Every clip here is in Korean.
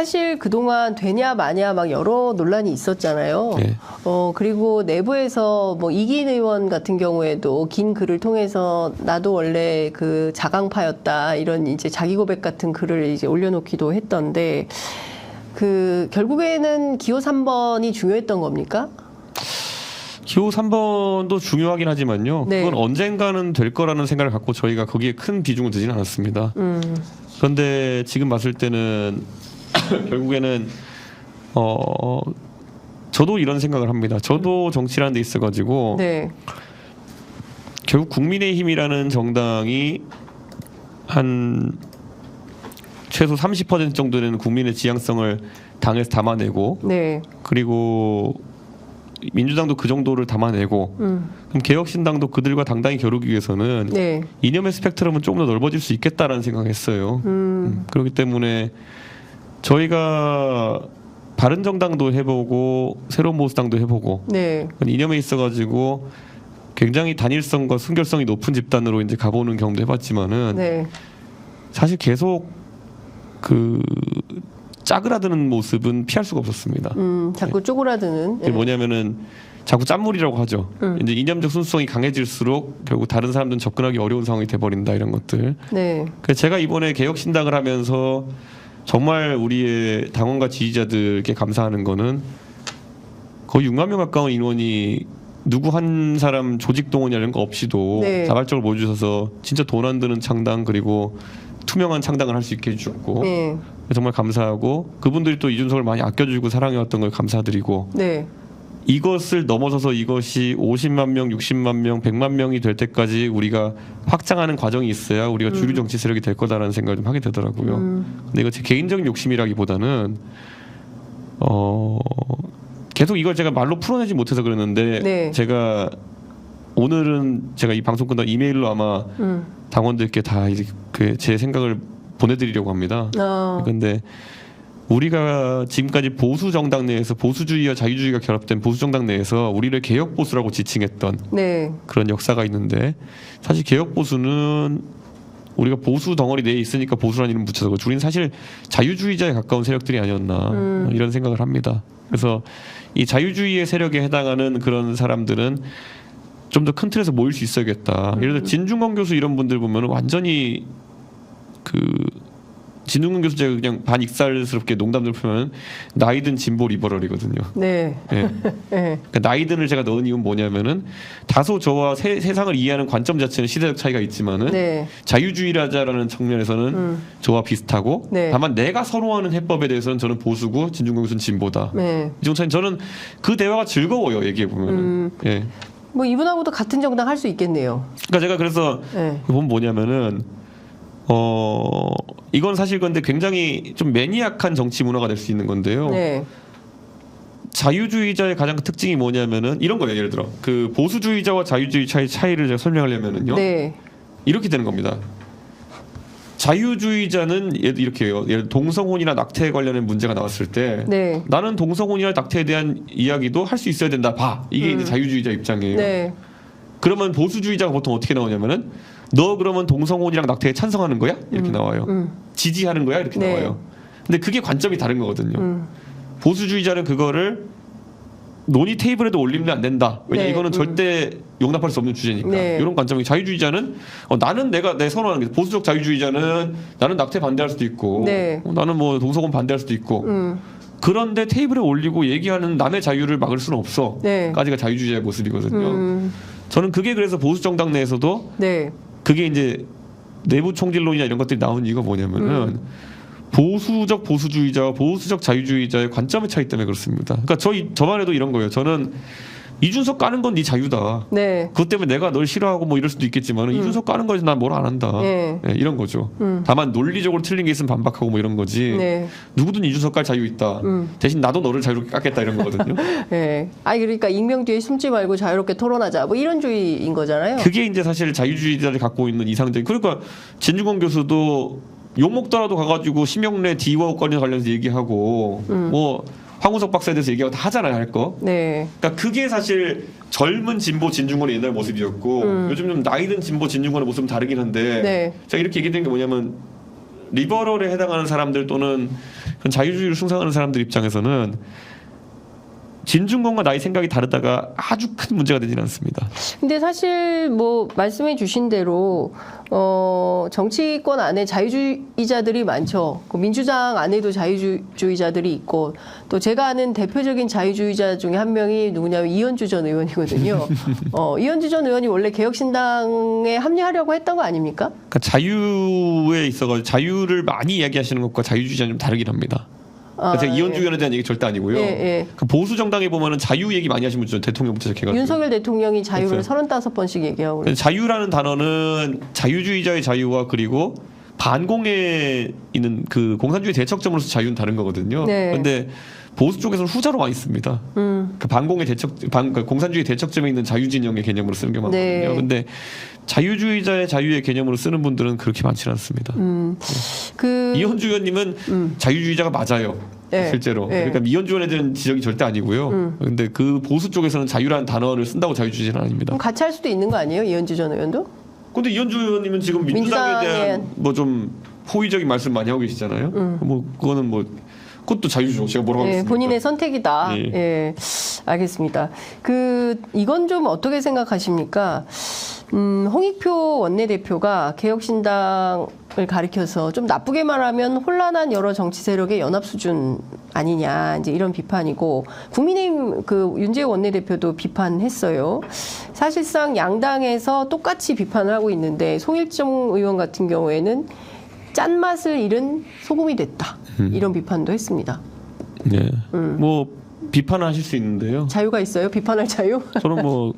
사실 그동안 되냐 마냐 막 여러 논란이 있었잖아요. 네. 그리고 내부에서 뭐 이기인 의원 같은 경우에도 긴 글을 통해서 나도 원래 그 자강파였다 이런 이제 자기 고백 같은 글을 이제 올려놓기도 했던데 그 결국에는 기호 3번이 중요했던 겁니까? 기호 3번도 중요하긴 하지만요. 네. 그건 언젠가는 될 거라는 생각을 갖고 저희가 거기에 큰 비중을 두지는 않았습니다. 그런데 지금 봤을 때는 결국에는 저도 이런 생각을 합니다. 저도 정치라는 데 있어가지고 네. 결국 국민의힘이라는 정당이 한 최소 30% 정도 되는 국민의 지향성을 당에서 담아내고 네. 그리고 민주당도 그 정도를 담아내고 그럼 개혁신당도 그들과 당당히 겨루기 위해서는 네. 이념의 스펙트럼은 조금 더 넓어질 수 있겠다라는 생각을 했어요. 그렇기 때문에 저희가 바른정당도 해보고 새로운 보수당도 해보고 네. 이념에 있어가지고 굉장히 단일성과 순결성이 높은 집단으로 이제 가보는 경험도 해봤지만은 네. 사실 계속 그 짜그라드는 모습은 피할 수가 없었습니다. 자꾸 쪼그라드는. 그게 뭐냐면은 자꾸 짠물이라고 하죠. 이제 이념적 순수성이 강해질수록 결국 다른 사람들은 접근하기 어려운 상황이 돼버린다 이런 것들. 네. 그래서 제가 이번에 개혁신당을 하면서 정말 우리의 당원과 지지자들께 감사하는 거는 거의 6만 명 가까운 인원이 누구 한 사람 조직 동원이나 이런 거 없이도 네. 자발적으로 모여주셔서 진짜 돈 안 드는 창당 그리고 투명한 창당을 할 수 있게 해주셨고 네. 정말 감사하고 그분들이 또 이준석을 많이 아껴주고 사랑해왔던 걸 감사드리고 네. 이것을 넘어서서 이것이 50만 명, 60만 명, 100만 명이 될 때까지 우리가 확장하는 과정이 있어야 우리가 주류 정치 세력이 될 거다라는 생각을 좀 하게 되더라고요. 근데 이거 제 개인적인 욕심이라기보다는 계속 이걸 제가 말로 풀어내지 못해서 그랬는데 네. 제가 오늘은 제가 이 방송 끝나고 이메일로 아마 당원들께 다 제 생각을 보내드리려고 합니다. 그런데 우리가 지금까지 보수 정당 내에서 보수주의와 자유주의가 결합된 보수 정당 내에서 우리를 개혁 보수라고 지칭했던 네. 그런 역사가 있는데 사실 개혁 보수는 우리가 보수 덩어리 내에 있으니까 보수라는 이름 붙여서 우리는 사실 자유주의자에 가까운 세력들이 아니었나 이런 생각을 합니다. 그래서 이 자유주의의 세력에 해당하는 그런 사람들은 좀 더 큰 틀에서 모일 수 있어야겠다. 예를 들어 진중권 교수 이런 분들 보면 완전히 진중권 교수 제가 그냥 반익살스럽게 농담들 표면 나이든 진보 리버럴이거든요. 네. 예. 네. 그러니까 나이든을 제가 넣은 이유는 뭐냐면은 다소 저와 세상을 이해하는 관점 자체는 시대적 차이가 있지만은 네. 자유주의자라는 측면에서는 저와 비슷하고 네. 다만 내가 선호하는 해법에 대해서는 저는 보수고 진중권 교수는 진보다. 네. 이 정도 차이 저는 그 대화가 즐거워요 얘기해 보면은. 예. 뭐 이분하고도 같은 정당 할 수 있겠네요. 그러니까 제가 그래서 네. 보면 뭐냐면은 이건 사실 근데 굉장히 좀 매니악한 정치 문화가 될 수 있는 건데요. 네. 자유주의자의 가장 큰 특징이 뭐냐면은 이런 거예요. 예를 들어 그 보수주의자와 자유주의 차이를 제가 설명하려면은요. 네. 이렇게 되는 겁니다. 자유주의자는 이렇게 해요. 예를 들어 동성혼이나 낙태에 관련된 문제가 나왔을 때 네. 나는 동성혼이나 낙태에 대한 이야기도 할 수 있어야 된다. 봐. 이게 이제 자유주의자 입장이에요. 네. 그러면 보수주의자가 보통 어떻게 나오냐면은 너 그러면 동성혼이랑 낙태에 찬성하는 거야? 이렇게 나와요. 지지하는 거야? 이렇게 네. 나와요. 근데 그게 관점이 다른 거거든요. 보수주의자는 그거를 논의 테이블에도 올리면 안 된다. 왜냐 네. 이거는 절대 용납할 수 없는 주제니까. 네. 이런 관점이 자유주의자는 나는 내 선호하는 게 보수적 자유주의자는 나는 낙태 반대할 수도 있고 네. 나는 뭐 동성혼 반대할 수도 있고 그런데 테이블에 올리고 얘기하는 남의 자유를 막을 수는 없어. 네. 까지가 자유주의자의 모습이거든요. 저는 그게 그래서 보수 정당 내에서도 네. 그게 이제 내부 총질론이나 이런 것들이 나온 이유가 뭐냐면은 보수적 보수주의자와 보수적 자유주의자의 관점의 차이 때문에 그렇습니다. 그러니까 저만 해도 이런 거예요. 저는 이준석 까는 건 네 자유다. 네. 그것 때문에 내가 널 싫어하고 뭐 이럴 수도 있겠지만 이준석 까는 거에서 난 뭘 안 한다. 네. 네, 이런 거죠. 다만 논리적으로 틀린 게 있으면 반박하고 뭐 이런 거지. 네. 누구든 이준석 깔 자유 있다. 대신 나도 너를 자유롭게 깎겠다 이런 거거든요. 네. 아니 그러니까 익명 뒤에 숨지 말고 자유롭게 토론하자. 뭐 이런 주의인 거잖아요. 그게 이제 사실 자유주의자들이 갖고 있는 이상적인. 그러니까 진중권 교수도 욕 먹더라도 가가지고 심영래 D와 건에 관련해서 얘기하고 뭐 황우석 박사에 대해서 얘기하고 다 하잖아요, 할 거. 네. 그러니까 그게 사실 젊은 진보 진중권의 옛날 모습이었고 요즘 좀 나이 든 진보 진중권의 모습은 다르긴 한데 네. 제가 이렇게 얘기된 게 뭐냐면 리버럴에 해당하는 사람들 또는 그런 자유주의를 숭상하는 사람들 입장에서는 진중권과 나의 생각이 다르다가 아주 큰 문제가 되지는 않습니다. 근데 사실 뭐 말씀해 주신 대로 정치권 안에 자유주의자들이 많죠. 그 민주당 안에도 자유주의자들이 있고 또 제가 아는 대표적인 자유주의자 중에 한 명이 누구냐면 이현주 전 의원이거든요. 이현주 전 의원이 원래 개혁신당에 합류하려고 했던 거 아닙니까? 그러니까 자유에 있어서 자유를 많이 이야기하시는 것과 자유주의자는 좀 다르긴 합니다. 제가 이현주 의원에 대한 얘기 절대 아니고요. 그 보수 정당에 보면은 자유 얘기 많이 하시는 분들 대통령부터 시작해가지고 윤석열 대통령이 자유를 그렇죠. 35번씩 얘기하고 그래요. 자유라는 단어는 자유주의자의 자유와 그리고 반공에 있는 그 공산주의 대척점으로서 자유는 다른 거거든요. 네. 그런데 보수 쪽에서는 후자로 많이 씁니다. 그 반공의 그 공산주의 대척점에 있는 자유진영의 개념으로 쓰는 게 많거든요. 그런데 자유주의자의 자유의 개념으로 쓰는 분들은 그렇게 많지는 않습니다. 이현주 의원님은 자유주의자가 맞아요. 네. 실제로. 네. 그러니까 이현주 의원에 대한 지적이 절대 아니고요. 그런데 그 보수 쪽에서는 자유라는 단어를 쓴다고 자유주의자는 아닙니다. 그럼 같이 할 수도 있는 거 아니에요? 이현주 전 의원도? 근데 이현주 의원님은 지금 민주당에 대한 뭐 좀 호의적인 말씀 많이 하고 계시잖아요. 뭐 그거는 뭐 그것도 자유죠. 제가 뭐라고 하겠습니까? 본인의 선택이다. 예. 예, 알겠습니다. 이건 좀 어떻게 생각하십니까? 홍익표 원내대표가 개혁신당을 가리켜서 좀 나쁘게 말하면 혼란한 여러 정치 세력의 연합 수준 아니냐 이제 이런 비판이고 국민의힘 그 윤재호 원내대표도 비판했어요. 사실상 양당에서 똑같이 비판을 하고 있는데 송일정 의원 같은 경우에는 짠맛을 잃은 소금이 됐다 이런 비판도 했습니다. 네. 뭐 비판을 하실 수 있는데요. 자유가 있어요? 비판할 자유? 저는 뭐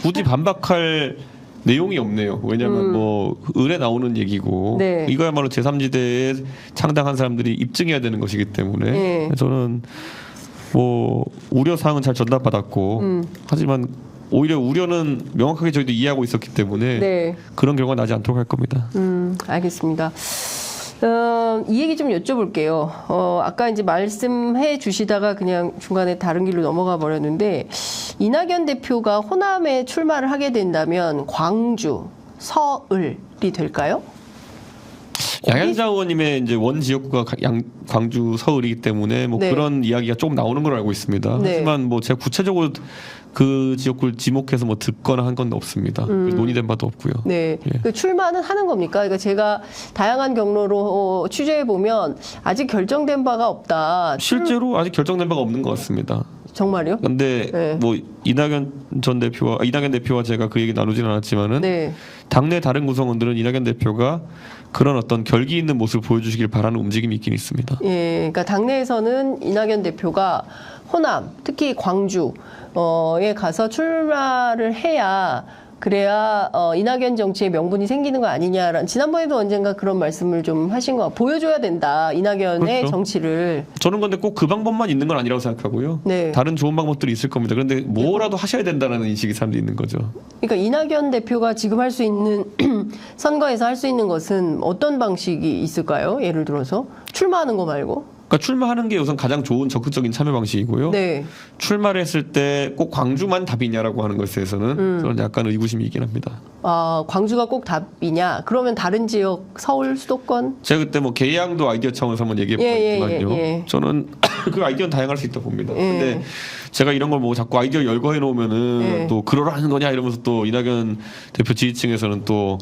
굳이 반박할 내용이 없네요. 왜냐하면 뭐 을에 나오는 얘기고 네. 이거야말로 제3지대에 창당한 사람들이 입증해야 되는 것이기 때문에 네. 저는 뭐 우려 사항은 잘 전달받았고 하지만 오히려 우려는 명확하게 저희도 이해하고 있었기 때문에 네. 그런 결과가 나지 않도록 할 겁니다. 알겠습니다. 이 얘기 좀 여쭤볼게요. 아까 이제 말씀해 주시다가 그냥 중간에 다른 길로 넘어가 버렸는데 이낙연 대표가 호남에 출마를 하게 된다면 광주, 서울이 될까요? 양양자 의원님의 이제 원 지역구가 광주, 서울이기 때문에 뭐 네. 그런 이야기가 조금 나오는 걸로 알고 있습니다. 네. 하지만 뭐 제가 구체적으로 그 지역구를 지목해서 뭐 듣거나 한 건 없습니다. 논의된 바도 없고요. 네, 예. 그 출마는 하는 겁니까? 그러니까 제가 다양한 경로로 취재해 보면 아직 결정된 바가 없다. 실제로 아직 결정된 바가 없는 것 같습니다. 정말요? 근데 네. 뭐 이낙연 대표와 제가 그 얘기 나누진 않았지만은 네. 당내 다른 구성원들은 이낙연 대표가 그런 어떤 결기 있는 모습을 보여주시길 바라는 움직임이 있긴 있습니다. 예, 그러니까 당내에서는 이낙연 대표가 호남, 특히 광주에 가서 출마를 해야 그래야 이낙연 정치의 명분이 생기는 거 아니냐라는 지난번에도 언젠가 그런 말씀을 좀 하신 거 보여줘야 된다 이낙연의 그렇죠. 정치를. 저는 근데 꼭 그 방법만 있는 건 아니라고 생각하고요. 네. 다른 좋은 방법들이 있을 겁니다. 그런데 뭐라도 하셔야 된다는 인식이 사람들이 있는 거죠. 그러니까 이낙연 대표가 지금 할 수 있는 선거에서 할 수 있는 것은 어떤 방식이 있을까요? 예를 들어서 출마하는 거 말고. 그러니까 출마하는 게 우선 가장 좋은 적극적인 참여 방식이고요. 네. 출마를 했을 때 꼭 광주만 답이냐라고 하는 것에 대해서는 저는 약간 의구심이 있긴 합니다. 광주가 꼭 답이냐? 그러면 다른 지역 서울 수도권? 제가 그때 뭐 계양도 아이디어 차원에서 한번 얘기해봤지만요. 저는 그 아이디어는 다양할 수 있다고 봅니다. 근데 제가 이런 걸 뭐 자꾸 아이디어 열거해 놓으면은 또 그러라는 거냐 이러면서 또 이낙연 대표 지지층에서는 또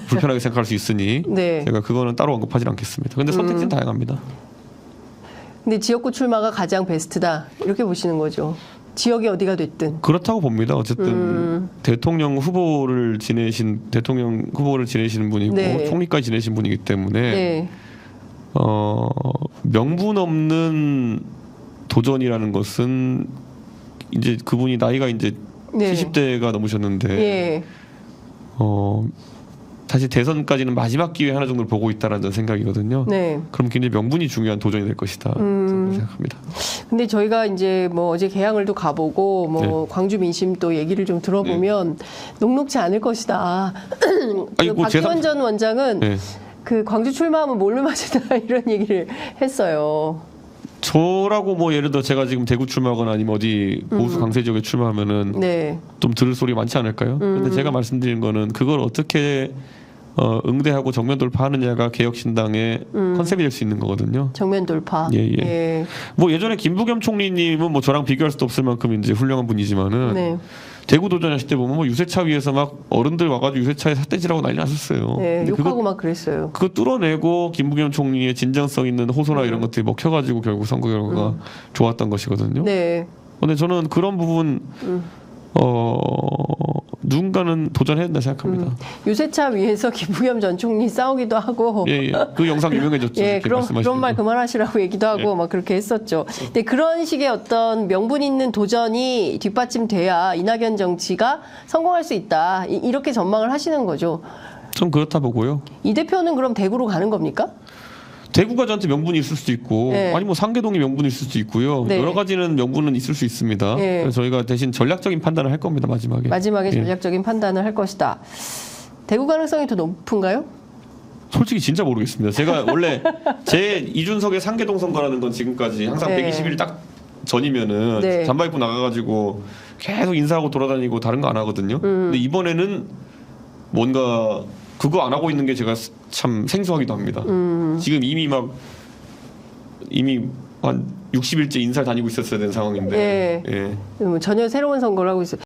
불편하게 생각할 수 있으니 네. 제가 그거는 따로 언급하진 않겠습니다. 근데 선택지는 다양합니다. 근데 지역구 출마가 가장 베스트다 이렇게 보시는 거죠. 지역이 어디가 됐든. 그렇다고 봅니다. 어쨌든 대통령 후보를 지내시는 분이고 네. 총리까지 지내신 분이기 때문에 네. 명분 없는 도전이라는 것은 이제 그분이 나이가 이제 네. 70대가 넘으셨는데 예. 사실 대선까지는 마지막 기회 하나 정도를 보고 있다라는 생각이거든요. 네. 그럼 굉장히 명분이 중요한 도전이 될 것이다 저는 생각합니다. 근데 저희가 이제 뭐 어제 개항을 또 가보고 뭐 네. 광주 민심 또 얘기를 좀 들어보면 녹록지 않을 것이다. 아니, 뭐 박지원 전 원장은 네. 그 광주 출마하면 뭘로 맞이다 이런 얘기를 했어요. 저라고 뭐 예를 들어 제가 지금 대구 출마하거나 아니면 어디 보수 강세 지역에 출마하면은 네. 좀 들을 소리가 많지 않을까요? 근데 제가 말씀드린 거는 그걸 어떻게 응대하고 정면 돌파하느냐가 개혁신당의 컨셉이 될 수 있는 거거든요. 정면 돌파. 예, 예. 뭐 예전에 김부겸 총리님은 뭐 저랑 비교할 수도 없을 만큼 이제 훌륭한 분이지만은 네. 대구 도전하실 때 보면 뭐 유세차 위에서 막 어른들 와가지고 유세차에 삿대질하고 난리 났었어요. 네, 근데 욕하고 막 그랬어요. 그거 뚫어내고 김부겸 총리의 진정성 있는 호소나 이런 것들이 먹혀가지고 결국 선거 결과가 좋았던 것이거든요. 네. 근데 저는 그런 부분 누군가는 도전해야 된다 생각합니다. 유세차 위에서 김부겸 전 총리 싸우기도 하고. 예, 예. 그 영상 유명해졌죠. 예, 이렇게 그런 말 그만하시라고 얘기도 하고 예. 막 그렇게 했었죠. 근데 그런 식의 어떤 명분 있는 도전이 뒷받침돼야 이낙연 정치가 성공할 수 있다. 이렇게 전망을 하시는 거죠. 좀 그렇다 보고요. 이 대표는 그럼 대구로 가는 겁니까? 대구가 저한테 명분이 있을 수도 있고 네. 아니 뭐 상계동이 명분이 있을 수도 있고요. 네. 여러 가지는 명분은 있을 수 있습니다. 네. 그래서 저희가 대신 전략적인 판단을 할 겁니다. 마지막에. 마지막에 예. 전략적인 판단을 할 것이다. 대구 가능성이 더 높은가요? 솔직히 진짜 모르겠습니다. 제가 원래 제 이준석의 상계동 선거라는 건 지금까지 항상 네. 120일 딱 전이면은 네. 잠바 입고 나가가지고 계속 인사하고 돌아다니고 다른 거 안 하거든요. 근데 이번에는 뭔가 그거 안 하고 있는 게 제가 참 생소하기도 합니다. 지금 이미 한 60일째 인사를 다니고 있었어야 되는 상황인데. 예. 예. 전혀 새로운 선거를 하고 있어요.